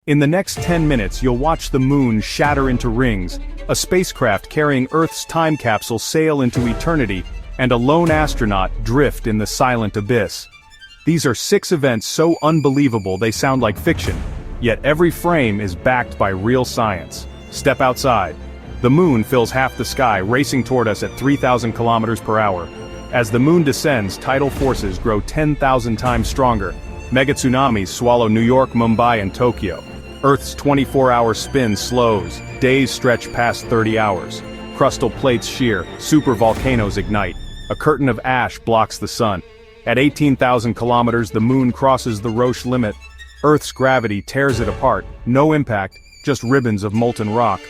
In the next 10 minutes you'll watch the moon shatter into rings, a spacecraft carrying Earth's time capsule sail into eternity, and a lone astronaut drift in the silent abyss. These are 6 events so unbelievable they sound like fiction, yet every frame is backed by real science. Step outside. The moon fills half the sky, racing toward us at 3,000 kilometers per hour. As the moon descends, tidal forces grow 10,000 times stronger. Mega tsunamis swallow New York, Mumbai, and Tokyo. Earth's 24-hour spin slows, days stretch past 30 hours. Crustal plates shear, supervolcanoes ignite. A curtain of ash blocks the sun. At 18,000 kilometers the moon crosses the Roche limit. Earth's gravity tears it apart, no impact, just ribbons of molten rock.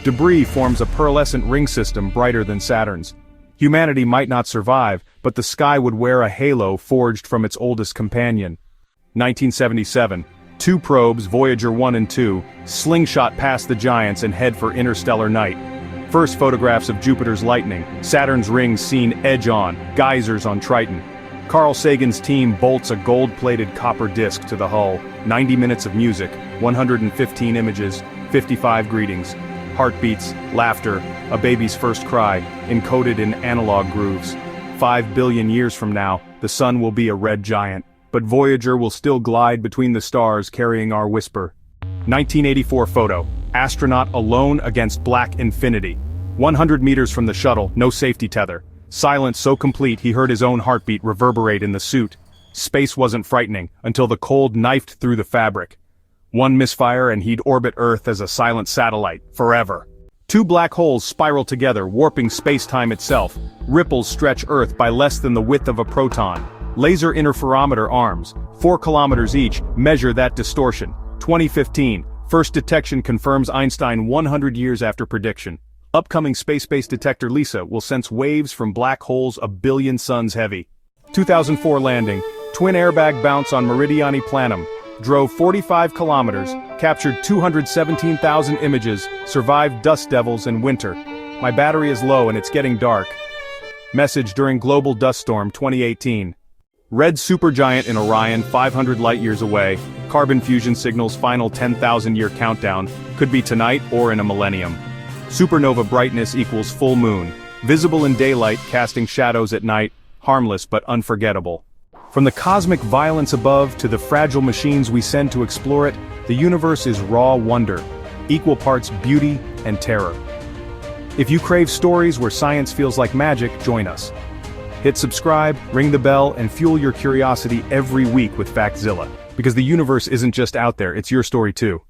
Debris forms a pearlescent ring system brighter than Saturn's. Humanity might not survive, but the sky would wear a halo forged from its oldest companion. 1977. 2 probes, Voyager 1 and 2, slingshot past the giants and head for interstellar night. First photographs of Jupiter's lightning, Saturn's rings seen edge-on, geysers on Triton. Carl Sagan's team bolts a gold-plated copper disc to the hull, 90 minutes of music, 115 images, 55 greetings. Heartbeats, laughter, a baby's first cry, encoded in analog grooves. 5 billion years from now, the sun will be a red giant, but Voyager will still glide between the stars carrying our whisper. 1984 photo, astronaut alone against black infinity. 100 meters from the shuttle, no safety tether. Silence so complete he heard his own heartbeat reverberate in the suit. Space wasn't frightening, until the cold knifed through the fabric. 1 misfire and he'd orbit Earth as a silent satellite, forever. 2 black holes spiral together, warping space-time itself. Ripples stretch Earth by less than the width of a proton. Laser interferometer arms, 4 kilometers each, measure that distortion. 2015, first detection confirms Einstein 100 years after prediction. Upcoming space-based detector LISA will sense waves from black holes a billion suns heavy. 2004 landing, twin airbag bounce on Meridiani Planum. Drove 45 kilometers, captured 217,000 images, survived dust devils and winter. My battery is low and it's getting dark. Message during global dust storm 2018. Red supergiant in Orion 500 light-years away, carbon fusion signals final 10,000-year countdown, could be tonight or in a millennium. Supernova brightness equals full moon, visible in daylight casting shadows at night, harmless but unforgettable. From the cosmic violence above to the fragile machines we send to explore it, the universe is raw wonder, equal parts beauty and terror. If you crave stories where science feels like magic, join us. Hit subscribe, ring the bell, and fuel your curiosity every week with FactZilla, because the universe isn't just out there, it's your story too.